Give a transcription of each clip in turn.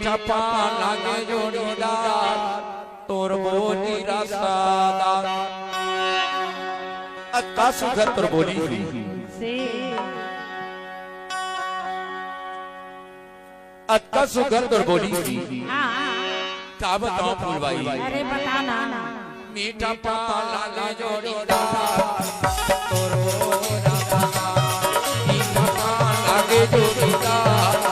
मीठा पान लागे जोड़ीदार तोर बोली रसादार अक्का सुगर तोर बोली से अक्का सुगर तोर बोली क्या बताओ फूलबाई अरे बताना मीठा पान लागे जोड़ीदार तोर बोली रसादार मीठा पान लागे जोड़ीदार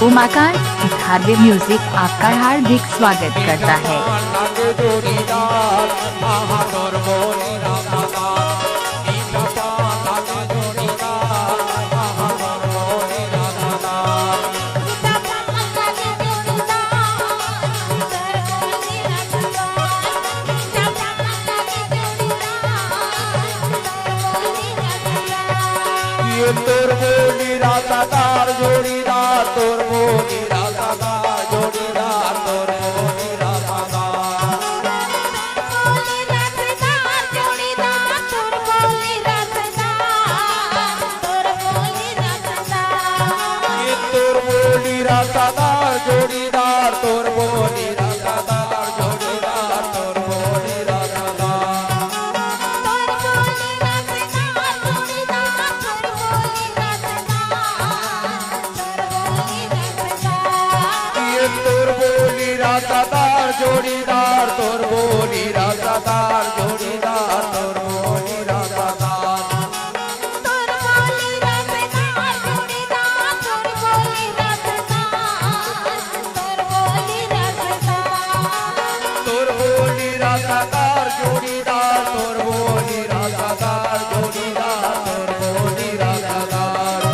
उमाकांत धारवे म्यूजिक आपका हार्दिक स्वागत करता है। तोर बोली रातादार जोड़ीदार तोर बोली रातादार जोड़ीदार तोर बोली रातादार ये तोर बोली रातादार जोड़ीदार तोर बोली रातादार जोड़ीदार तोर बोली रातादार जोड़ीदार तोर बोली रातादार जोड़ीदार तोर बोली रातादार तोर बोली रातादार जोड़ीदार तोर बोली रातादार जोड़ीदार तोर बोली रातादार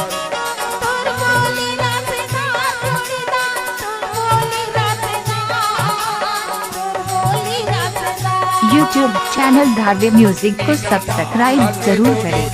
यूट्यूब चैनल धारवे म्यूजिक को सब्सक्राइब जरूर करें।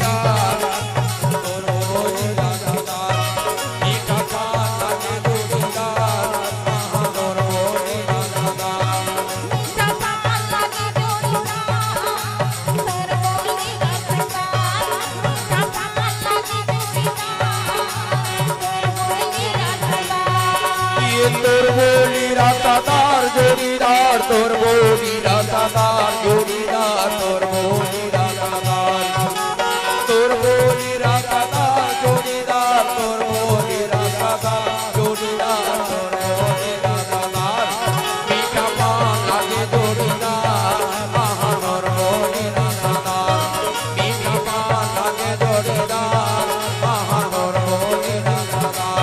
तोर बोली रातादार जोड़ीदार तोर बोली रातादार जोड़ीदार तोर बोली रातादार तोर बोली रातादार जोड़ीदार तोर बोली रातादार जोड़ीदार तोर बोली रातादार मीठा पान लागे जोड़ीदार तोर बोली रातादार मीठा पान लागे जोड़ीदार तोर बोली रातादार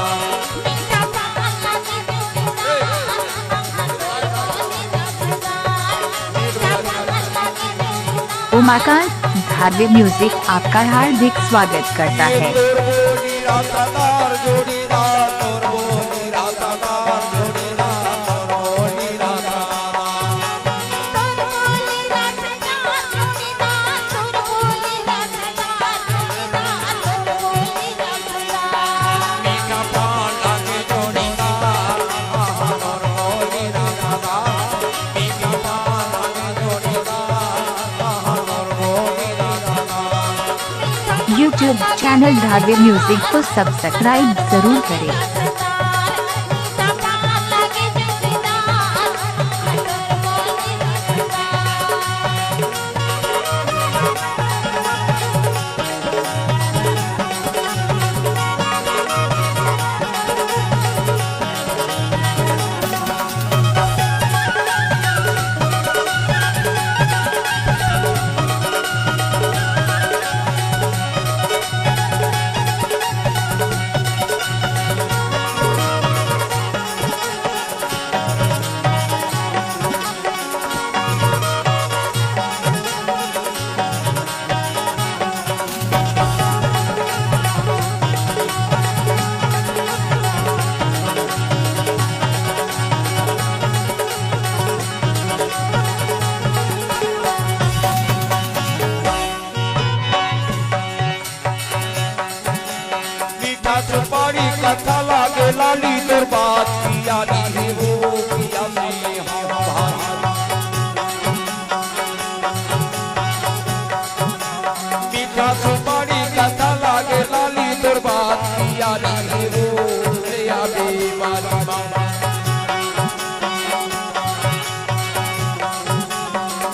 उमाकांत धारवे म्यूजिक आपका हार्दिक स्वागत करता है। यूट्यूब चैनल धारवे म्यूजिक को सब्सक्राइब जरूर करें। बात किया नहीं वो किया में हम भारी मीठा सुपारी कथा लागे लाली तोर बात किया नहीं वो लिया बेमारी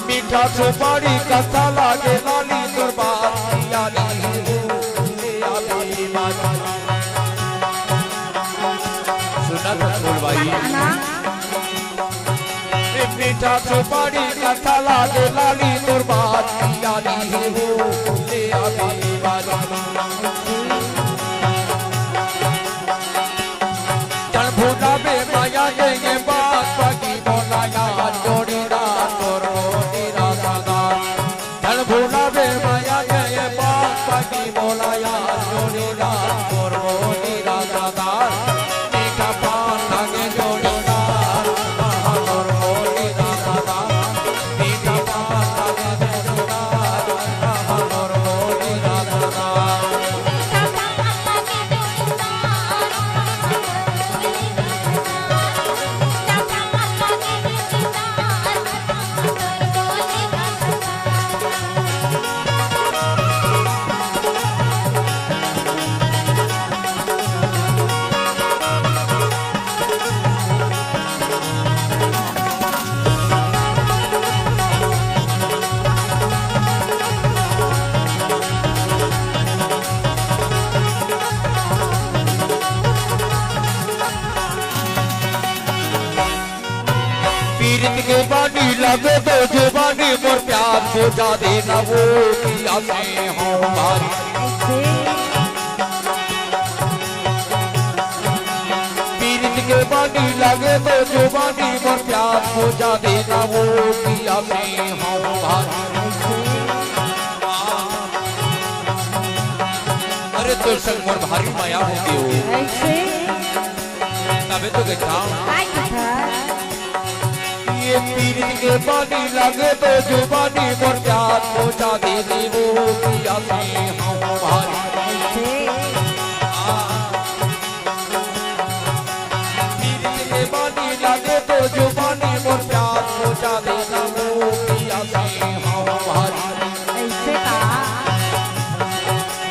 मीठा सुपारी कथा लागे लाली तोर बात किया नहीं वो लिया बेमारी सुना था बोल भाई मीठा सुपारी कथा लागे लाली तोर बात किया नहीं वो लिया बेमारी चल भूला बे माया ये बात बाकी बोलाया जोड़ीदा तोर मोदीरा सदा चल भूला बे माया ये बात बाकी बोलाया जोड़ीदा तोर मोदीरा सदा मीठा पान लागे जोड़ीदा तोर मोदीरा सदा मीठा पान लागे जोड़ीदा तोर मोदीरा सदा पीरित के बानी लगे तो जुबानी मोर प्यार को जा देना वो किया से हमारी पीरित के बानी लगे तो जुबानी मोर प्यार को जा देना वो किया से हमारी अरे तो संग मोर भारी माया होगी हो तबे तो कहता ये पीरित के बानी लगे तो जुबानी मोर प्यार को जा देनी वो किया से हमारी पीरित के बानी लगे तो जुबानी मोर प्यार को जा देना वो किया से हमारी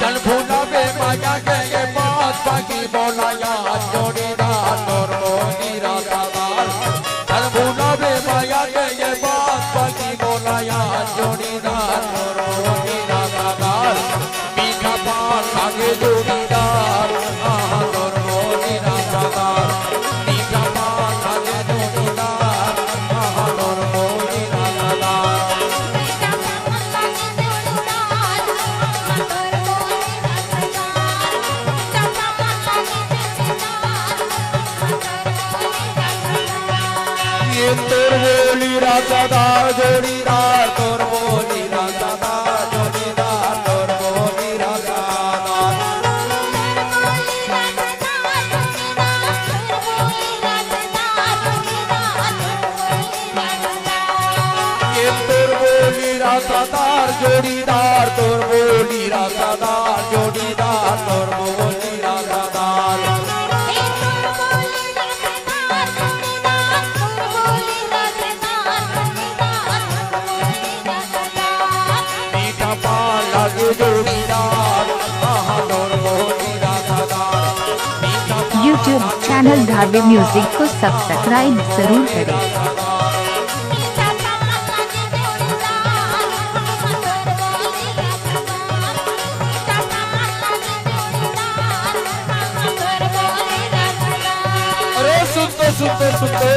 चल भूला बे माया के बात बाकी बोलाया जोड़ीदा तोर मोदीरा सदा चल भूला बे माया ये बात बाकी बोलाया जोड़ीदार तोर मोदीरा सदा मीठा पान लागे जोड़ीदार तोर मोदीरा सदा मीठा पान लागे जोड़ीदार तोर मोदीरा सदा ये तोर बोलीरा सदा जोड़ीदार तोर बोलीरा सदा जोड़ीदार तोर बोलीरा सदा ये तोर बोलीरा सदा जोड़ीदार तोर बोलीरा सदा जोड़ीदार तोर बोलीरा सदा यूट्यूब चैनल धारवे म्यूजिक को सब्सक्राइब जरूर करें। अरे सुनते सुनते सुनते